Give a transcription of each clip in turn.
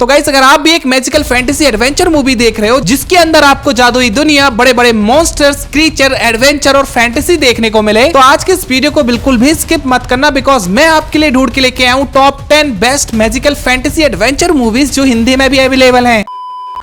तो गाइस अगर आप भी एक मैजिकल फैंटेसी एडवेंचर मूवी देख रहे हो जिसके अंदर आपको जादुई दुनिया, बड़े बड़े मॉन्स्टर्स, क्रीचर, एडवेंचर और फैंटेसी देखने को मिले, तो आज के इस वीडियो को बिल्कुल भी स्किप मत करना, बिकॉज मैं आपके लिए ढूंढ के लेके आया हूँ top 10 best magical fantasy adventure movies जो हिंदी में भी अवेलेबल हैं।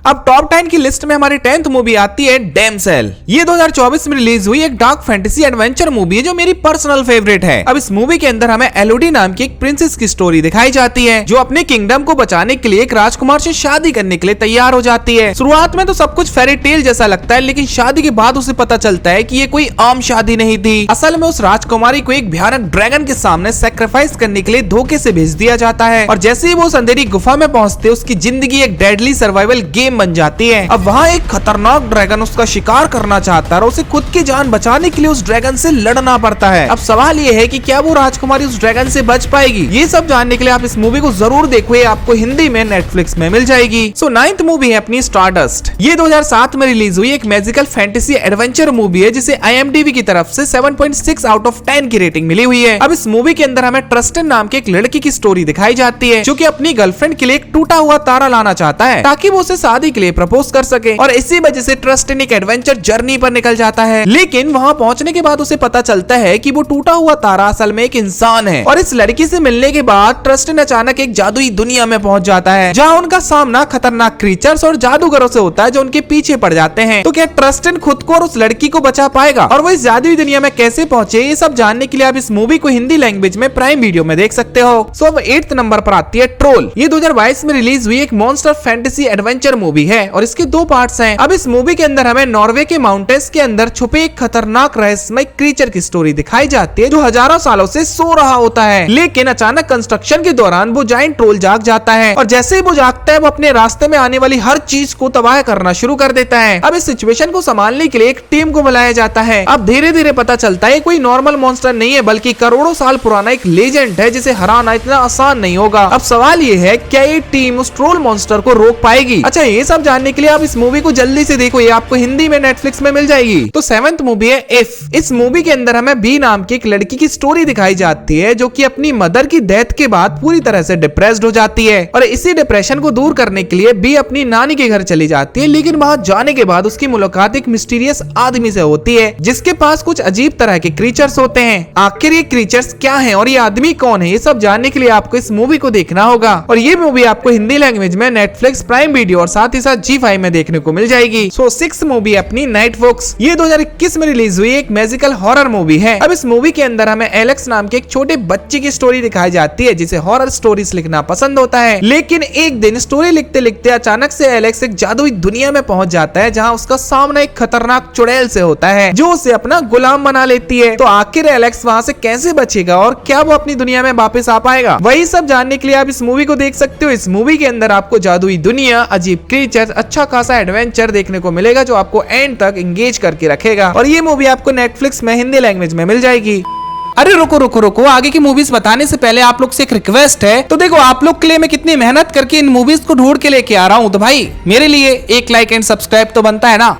अब टॉप 10 की लिस्ट में हमारी 10th मूवी आती है डैमसेल। ये 2024 में रिलीज हुई एक डार्क फैंटेसी एडवेंचर मूवी है जो मेरी पर्सनल फेवरेट है। अब इस मूवी के अंदर हमें एलोडी नाम की एक प्रिंसेस की स्टोरी दिखाई जाती है जो अपने किंगडम को बचाने के लिए एक राजकुमार से शादी करने के लिए तैयार हो जाती है। शुरुआत में तो सब कुछ फेरी टेल जैसा लगता है, लेकिन शादी के बाद उसे पता चलता है कि ये कोई आम शादी नहीं थी। असल में उस राजकुमारी को एक भयानक ड्रैगन के सामने सेक्रीफाइस करने के लिए धोखे से भेज दिया जाता है और जैसे ही वो उस अंधेरी गुफा में पहुंचते उसकी जिंदगी एक डेडली सर्वाइवल गेम बन जाती है। अब वहाँ एक खतरनाक ड्रैगन उसका शिकार करना चाहता है और उसे खुद की जान बचाने के लिए उस ड्रैगन से लड़ना पड़ता है। अब सवाल ये है कि क्या वो राजकुमारी उस ड्रैगन से बच पाएगी? ये सब जानने के लिए आप इस मूवी को जरूर देखो, ये आपको हिंदी में नेटफ्लिक्स में मिल जाएगी। सो 9th मूवी है अपनी स्टारडस्ट। ये 2007 में रिलीज हुई एक मैजिकल फैंटेसी एडवेंचर मूवी है जिसे IMDb की तरफ से 7.6 आउट ऑफ 10 की रेटिंग मिली हुई है। अब इस मूवी के अंदर हमें ट्रस्टन नाम के एक लड़की की स्टोरी दिखाई जाती है जो कि अपनी गर्लफ्रेंड के लिए एक टूटा हुआ तारा लाना चाहता है ताकि वो उसे शादी के लिए प्रपोज कर सके और इसी वजह से ट्रस्टन एक एडवेंचर जर्नी पर निकल जाता है। लेकिन वहां पहुंचने के बाद उसे पता चलता है कि वो टूटा हुआ तारा असल में एक इंसान है और इस लड़की से मिलने के बाद ट्रस्टन अचानक एक जादुई दुनिया में पहुंच जाता है जहां उनका सामना खतरनाक क्रीचर्स और जादूगरों से होता है जो उनके पीछे पड़ जाते हैं। तो क्या ट्रस्टन खुद को और उस लड़की को बचा पाएगा और वो इस जादुई दुनिया में कैसे पहुंचे, ये सब जानने के लिए आप इस मूवी को हिंदी लैंग्वेज में प्राइम वीडियो में देख सकते हो। सो अब 8th नंबर पर आती है ट्रोल। ये 2022 में रिलीज हुई एक मॉन्स्टर फैंटेसी एडवेंचर मूवी है और इसके 2 पार्ट्स हैं। अब इस मूवी के अंदर हमें नॉर्वे के माउंटेन्स के अंदर छुपे एक खतरनाक रहस्यमय क्रीचर की स्टोरी दिखाई जाती है जो हजारों सालों से सो रहा होता है, लेकिन अचानक कंस्ट्रक्शन के दौरान वो जायंट ट्रोल जाग जाता है और जैसे ही वो जागता है वो अपने रास्ते में आने वाली हर चीज को तबाह करना शुरू कर देता है। अब इस सिचुएशन को संभालने के लिए एक टीम को बुलाया जाता है। अब धीरे धीरे पता चलता है कोई नॉर्मल मॉन्स्टर नहीं है बल्कि करोड़ों साल पुराना एक लेजेंड है जिसे हराना इतना आसान नहीं होगा। अब सवाल ये है क्या ये टीम उस ट्रोल मॉन्स्टर को रोक पाएगी? अच्छा, ये सब जानने के लिए आप इस मूवी को जल्दी से देखो, ये आपको हिंदी में नेटफ्लिक्स में मिल जाएगी। तो 7th मूवी है इफ। इस मूवी के अंदर हमें बी नाम की एक लड़की की स्टोरी दिखाई जाती है जो कि अपनी मदर की डेथ के बाद पूरी तरह से डिप्रेस्ड हो जाती है और इसी डिप्रेशन को दूर करने के लिए बी अपनी नानी के घर चली जाती है, लेकिन वहां जाने के बाद उसकी मुलाकात एक मिस्टीरियस आदमी से होती है जिसके पास कुछ अजीब तरह के क्रीचर्स होते हैं। आखिर ये क्रीचर्स क्या हैं और ये आदमी कौन है, ये सब जानने के लिए आपको इस मूवी को देखना होगा और ये मूवी आपको हिंदी लैंग्वेज में नेटफ्लिक्स, प्राइम वीडियो और साथ ही साथ G5 में देखने को मिल जाएगी। सो 6th मूवी अपनी नाइट वॉक्स। ये 2021 में रिलीज हुई एक मैजिकल हॉरर मूवी है। अब इस मूवी के अंदर हमें एलेक्स नाम के एक छोटे बच्चे की स्टोरी दिखाई जाती है जिसे हॉरर स्टोरीज लिखना पसंद होता है, लेकिन एक दिन स्टोरी लिखते लिखते अचानक से एलेक्स एक जादुई दुनिया में पहुंच जाता है जहां उसका सामना एक खतरनाक चुड़ैल से होता है जो उसे अपना गुलाम बना लेती है। तो आखिर एलेक्स वहां से कैसे बचेगा और क्या वो अपनी दुनिया में वापस आ पाएगा, वही सब जानने के लिए आप इस मूवी को देख सकते हो। इस मूवी के अंदर आपको जादुई दुनिया, अजीब क्रीचर, अच्छा खासा एडवेंचर देखने को मिलेगा जो आपको एंड तक एंगेज करके रखेगा और ये मूवी आपको नेटफ्लिक्स में हिंदी लैंग्वेज में मिल जाएगी। अरे रुको रुको रुको, आगे की मूवीज बताने से पहले आप लोग से एक रिक्वेस्ट है। तो देखो आप लोग के लिए मैं कितनी मेहनत करके इन मूवीज को ढूंढ के लेके आ रहा हूँ, तो भाई मेरे लिए एक लाइक एंड सब्सक्राइब तो बनता है ना।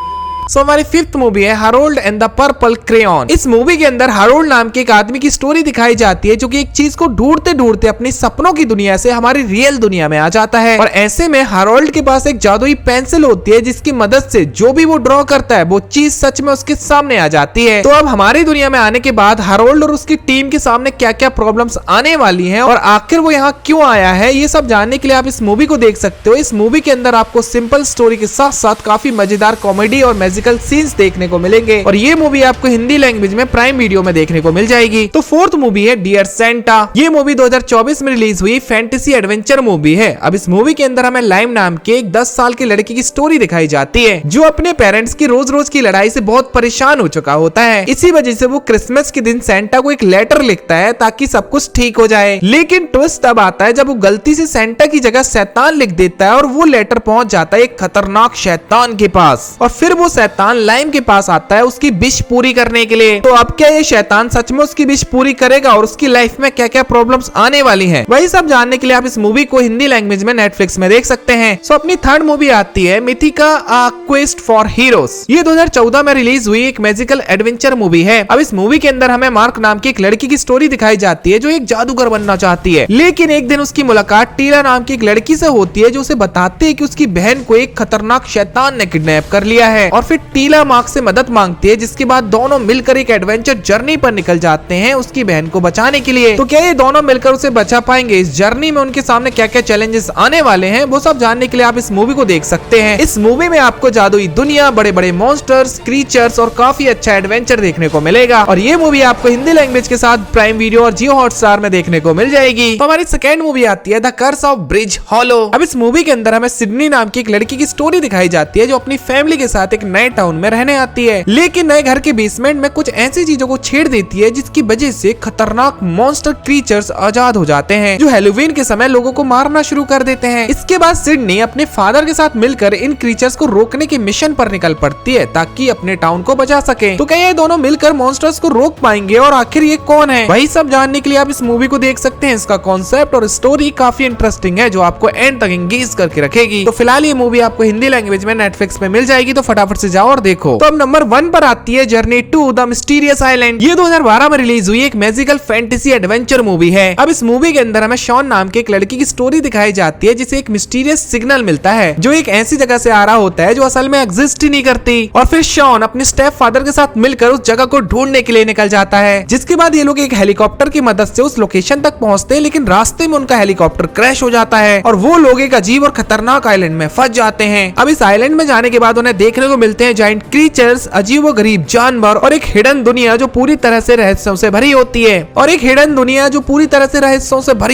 सो हमारी 5th मूवी है Harold and the purple crayon. इस मूवी के अंदर हैरोल्ड नाम के एक आदमी की स्टोरी दिखाई जाती है जो कि एक चीज को ढूंढते ढूंढते अपने सपनों की दुनिया से हमारी रियल दुनिया में आ जाता है और ऐसे में हैरोल्ड के पास एक जादुई पेंसिल होती है जिसकी मदद से जो भी वो ड्रॉ करता है वो चीज सच में उसके सामने आ जाती है। तो अब हमारी दुनिया में आने के बाद हैरोल्ड और उसकी टीम के सामने क्या क्या प्रॉब्लम्स आने वाली है और आखिर वो यहाँ क्यों आया है, ये सब जानने के लिए आप इस मूवी को देख सकते हो। इस मूवी के अंदर आपको सिंपल स्टोरी के साथ साथ काफी मजेदार कॉमेडी और मैजिकल सीन्स देखने को मिलेंगे और ये मूवी आपको हिंदी लैंग्वेज में प्राइम वीडियो में देखने को मिल जाएगी। तो 4th मूवी है डियर सेंटा। ये मूवी 2024 में रिलीज हुई फैंटेसी एडवेंचर मूवी है। अब इस मूवी के अंदर हमें लाइम नाम के एक 10 साल के लड़के की स्टोरी दिखाई जाती है जो अपने पेरेंट्स की रोज रोज की लड़ाई से बहुत परेशान हो चुका होता है। इसी वजह से वो क्रिसमस के दिन सेंटा को एक लेटर लिखता है ताकि सब कुछ ठीक हो जाए, लेकिन ट्विस्ट तब आता है जब वो गलती से सेंटा की जगह शैतान लिख देता है और वो लेटर पहुंच जाता है एक खतरनाक शैतान के पास और फिर वो शैतान लाइम के पास आता है उसकी विश पूरी करने के लिए। तो अब क्या ये शैतान सच में उसकी विश पूरी करेगा और उसकी लाइफ में क्या क्या प्रॉब्लम्स आने वाली हैं, वही सब जानने के लिए आप इस मूवी को हिंदी लैंग्वेज में नेटफ्लिक्स में देख सकते हैं। सो अपनी थर्ड मूवी आती है मिथिका क्वेस्ट फॉर हीरोज। ये 2014 में रिलीज हुई एक मैजिकल एडवेंचर मूवी है। अब इस मूवी के अंदर हमें मार्क नाम की एक लड़की की स्टोरी दिखाई जाती है जो एक जादूगर बनना चाहती है, लेकिन एक दिन उसकी मुलाकात टीला नाम की एक लड़की से होती है जो उसे बताती है कि उसकी बहन को एक खतरनाक शैतान ने किडनैप कर लिया है। और फिर टीला मार्क से मदद मांगती है, जिसके बाद दोनों मिलकर एक एडवेंचर जर्नी पर निकल जाते हैं उसकी बहन को बचाने के लिए। तो क्या ये दोनों मिलकर उसे बचा पाएंगे? इस जर्नी में उनके सामने क्या क्या चैलेंजेस आने वाले हैं वो सब जानने के लिए आप इस मूवी को देख सकते हैं। इस मूवी में आपको जादुई दुनिया, बड़े बड़े मॉन्स्टर्स, क्रीचर्स और काफी अच्छा एडवेंचर देखने को मिलेगा। और ये मूवी आपको हिंदी लैंग्वेज के साथ प्राइम वीडियो और जियो हॉटस्टार में देखने को मिल जाएगी। तो हमारी सेकंड मूवी आती है the curse of Bridge Hollow. अब इस मूवी के अंदर हमें सिडनी नाम की एक लड़की की स्टोरी दिखाई जाती है जो अपनी फैमिली के साथ एक नए टाउन में रहने आती है, लेकिन नए घर के बेसमेंट में कुछ ऐसी चीजों को छेड़ देती है जिसकी वजह से खतरनाक मॉन्स्टर क्रीचर्स आजाद हो जाते हैं जो हैलोवीन के समय लोगों को मारना शुरू कर देते हैं। इसके बाद सिडनी अपने फादर के साथ मिलकर इन क्रीचर्स को रोकने के मिशन पर निकल पड़ती है ताकि अपने टाउन को बचा सके। तो क्या ये दोनों मिलकर मॉन्स्टर्स को रोक पाएंगे और आखिर ये कौन है, वही सब जानने के लिए आप इस मूवी को देख सकते हैं। इसका कॉन्सेप्ट और स्टोरी काफी इंटरेस्टिंग है जो आपको एंड तक एंगेज करके रखेगी। तो फिलहाल ये मूवी आपको हिंदी लैंग्वेज में नेटफ्लिक्स पे मिल जाएगी, तो फटाफट से जाओ और देखो। तो अब नंबर 1 पर आती है journey to the mysterious island. ये 2012 में रिलीज हुई एक मैजिकल फैंटेसी एडवेंचर मूवी है। अब इस मूवी के अंदर हमें शॉन नाम के एक लड़की की स्टोरी दिखाई जाती है जिसे एक मिस्टीरियस सिग्नल मिलता है जो एक ऐसी जगह से आ रहा होता है जो असल में एग्जिस्ट ही नहीं करती। और फिर शॉन अपने स्टेप फादर के साथ मिलकर उस जगह को ढूंढने के लिए निकल जाता है, जिसके बाद ये लोग एक हेलीकॉप्टर की मदद से उस लोकेशन तक पहुंचते हैं, लेकिन रास्ते में उनका हेलीकॉप्टर क्रैश हो जाता है और वो लोग एक अजीब और खतरनाक आइलैंड में फंस जाते हैं। अब इस आइलैंड में जाने के बाद उन्हें देखने को मिलते हैं जायंट क्रीचर्स, अजीब व गरीब जानवर और एक हिडन दुनिया जो पूरी तरह से रहस्यों से भरी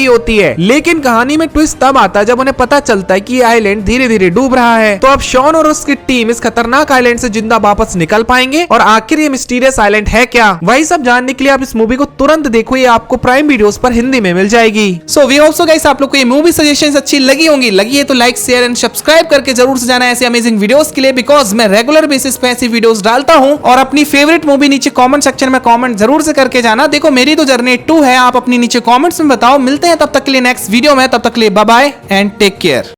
होती है। लेकिन कहानी में ट्विस्ट तब आता है जब उन्हें पता चलता है कि ये आइलैंड धीरे धीरे डूब रहा है। तो अब शॉन और उसकी टीम इस खतरनाक आइलैंड से जिंदा वापस निकल पाएंगे और आखिर ये मिस्टीरियस आइलैंड है क्या, वही सब जानने के लिए आप इस मूवी को तुरंत देखो। ये आपको प्राइम वीडियोस पर हिंदी में मिल जाएगी। So we hope so guys आप लोग को ये मूवी सजेशंस अच्छी लगी होंगी। लगी है तो लाइक, शेयर एंड सब्सक्राइब करके जरूर से जाना ऐसे अमेजिंग वीडियोस के लिए, बिकॉज मैं रेगुलर बेसिस पे ऐसी वीडियोस डालता हूं। और अपनी फेवरेट मूवी नीचे कमेंट सेक्शन में कमेंट जरूर से करके जाना। देखो मेरी तो जर्नी 2 है, आप अपनी नीचे कमेंट्स में बताओ। मिलते हैं तब तक के लिए नेक्स्ट वीडियो में, तब तक के लिए bye bye and take care.